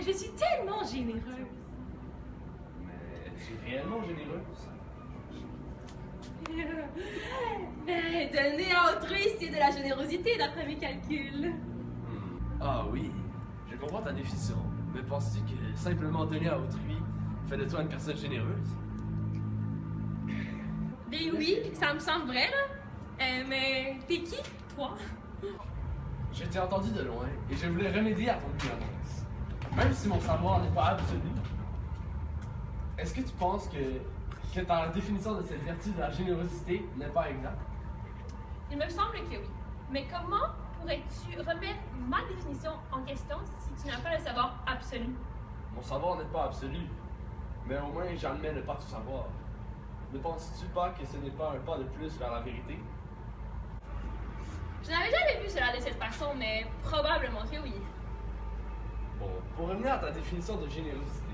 je suis tellement généreuse. Mais es-tu réellement généreuse? Ben, donner à autrui, c'est de la générosité d'après mes calculs. Ah oui, je comprends ta définition. Mais penses-tu que simplement donner à autrui fait de toi une personne généreuse? Ben oui, ça me semble vrai, là. Mais t'es qui, toi? Je t'ai entendu de loin et je voulais remédier à ton ignorance. Même si mon savoir n'est pas absolu, est-ce que tu penses que ta définition de cette vertu de la générosité n'est pas exacte? Il me semble que oui. Mais comment pourrais-tu remettre ma définition en question si tu n'as pas le savoir absolu? Mon savoir n'est pas absolu, mais au moins j'admets ne pas tout savoir. Ne penses-tu pas que ce n'est pas un pas de plus vers la vérité? Je n'avais jamais vu cela de cette façon, mais probablement que oui. Bon, pour revenir à ta définition de générosité,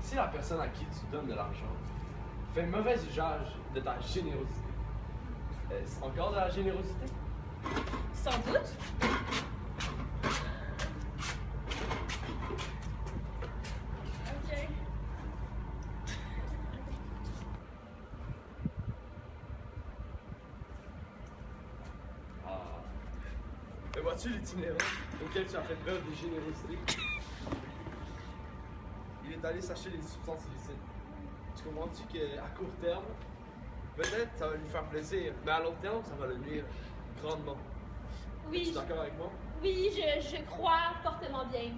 si la personne à qui tu donnes de l'argent fait mauvais usage de ta générosité, est-ce encore de la générosité? Sans doute. Ok. Ah. Mais vois-tu l'itinérant auquel tu as fait preuve de générosité? Il est allé s'acheter des substances illicites. Tu comprends-tu qu'à court terme, peut-être ça va lui faire plaisir, mais à long terme, ça va le nuire grandement. Oui, Es-tu d'accord avec moi? oui, je crois fortement bien.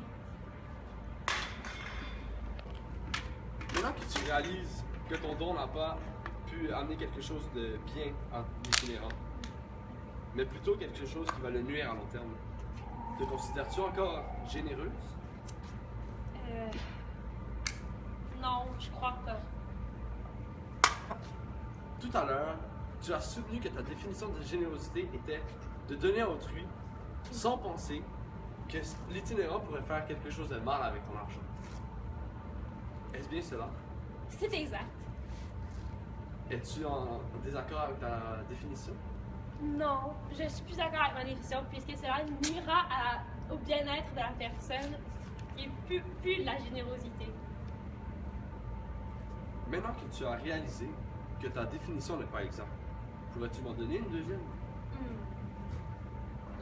Maintenant que tu réalises que ton don n'a pas pu amener quelque chose de bien à l'itinérant, mais plutôt quelque chose qui va le nuire à long terme, te considères-tu encore généreuse? Non, je crois pas. Tout à l'heure, tu as soutenu que ta définition de générosité était de donner à autrui sans penser que l'itinérant pourrait faire quelque chose de mal avec ton argent. Est-ce bien cela? C'est exact. Es-tu en désaccord avec ta définition? Non, je suis plus d'accord avec ma définition puisque cela nuira au bien-être de la personne et plus de la générosité. Maintenant que tu as réalisé que ta définition n'est pas exacte, pourrais-tu m'en donner une deuxième?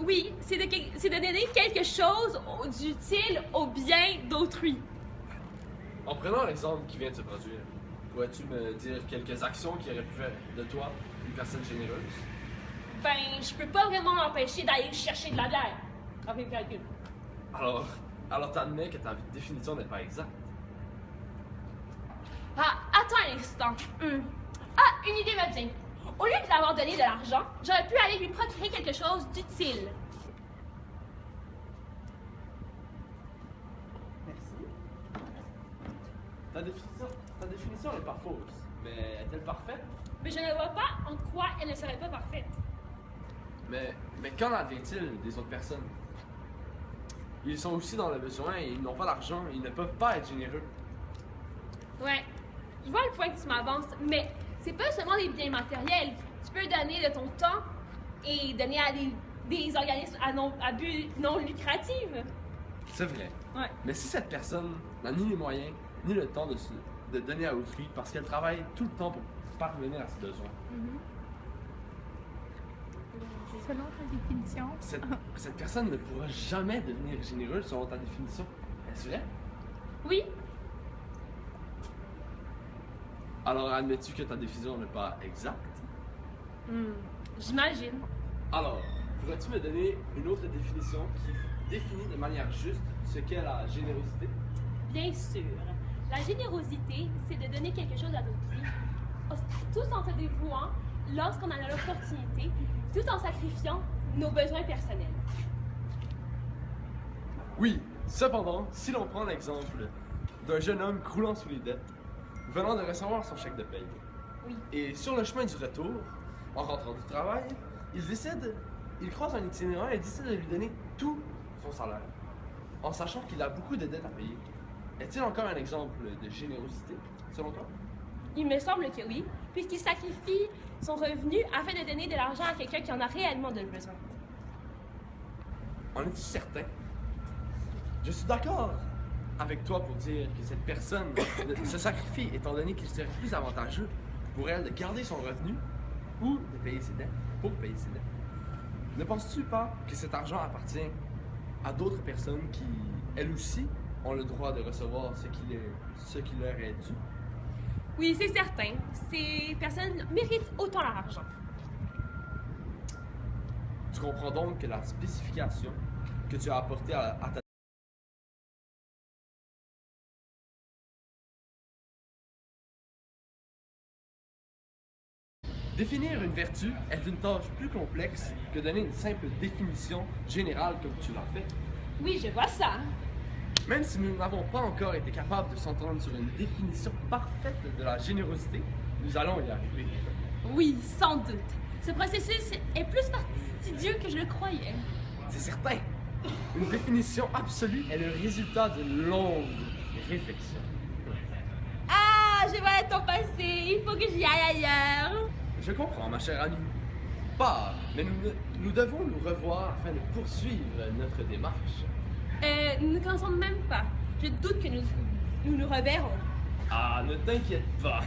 Oui, c'est de donner quelque chose d'utile au bien d'autrui. En prenant l'exemple qui vient de se produire, pourrais-tu me dire quelques actions qui auraient pu faire de toi une personne généreuse? Ben, je peux pas vraiment m'empêcher d'aller chercher de la bière. Avec le calcul. Alors t'admets que ta définition n'est pas exacte. Ah, attends un instant. Ah, une idée me vient. Au lieu de lui avoir donné de l'argent, j'aurais pu aller lui procurer quelque chose d'utile. Merci. Ta définition n'est pas fausse, mais est-elle parfaite? Mais je ne vois pas en quoi elle ne serait pas parfaite. Mais qu'en advient-il des autres personnes? Ils sont aussi dans le besoin et ils n'ont pas d'argent, ils ne peuvent pas être généreux. Ouais, je vois le point que tu m'avances, mais c'est pas seulement des biens matériels. Tu peux donner de ton temps et donner à des organismes à but non lucratif. C'est vrai. Ouais. Mais si cette personne n'a ni les moyens, ni le temps de donner à autrui parce qu'elle travaille tout le temps pour parvenir à ses besoins, Selon ta définition. cette personne ne pourra jamais devenir généreuse selon ta définition. Est-ce vrai? Oui, Alors admets-tu que ta définition n'est pas exacte? j'imagine. Alors, pourrais-tu me donner une autre définition qui définit de manière juste ce qu'est la générosité? Bien sûr. La générosité, c'est de donner quelque chose à d'autrui, tout en se dévouant lorsqu'on a l'opportunité, tout en sacrifiant nos besoins personnels. Oui, cependant, si l'on prend l'exemple d'un jeune homme croulant sous les dettes, venant de recevoir son chèque de paye, Oui. et sur le chemin du retour, en rentrant du travail, il croise un itinérant et décide de lui donner tout son salaire, en sachant qu'il a beaucoup de dettes à payer. Est-il encore un exemple de générosité, selon toi? Il me semble que oui, puisqu'il sacrifie son revenu afin de donner de l'argent à quelqu'un qui en a réellement de besoin. En es-tu certain? Je suis d'accord avec toi pour dire que cette personne se sacrifie étant donné qu'il serait plus avantageux pour elle de garder son revenu ou de payer ses dettes pour payer ses dettes. Ne penses-tu pas que cet argent appartient à d'autres personnes qui, elles aussi, ont le droit de recevoir ce qui leur est dû? Oui, c'est certain. Ces personnes méritent autant leur argent. Tu comprends donc que la spécification que tu as apportée à ta Définir une vertu est une tâche plus complexe que donner une simple définition générale comme tu l'as fait. Oui, je vois ça. Même si nous n'avons pas encore été capables de s'entendre sur une définition parfaite de la générosité, nous allons y arriver. Oui, sans doute. Ce processus est plus fastidieux que je le croyais. C'est certain. Une définition absolue est le résultat d'une longue réflexion. Ah, je vois ton passé. Il faut que j'y aille ailleurs. Je comprends, ma chère amie. Pas, mais nous devons nous revoir afin de poursuivre notre démarche. Nous ne commençons même pas. Je doute que nous reverrons. Ah, ne t'inquiète pas.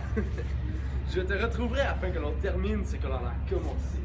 Je te retrouverai afin que l'on termine ce que l'on a commencé.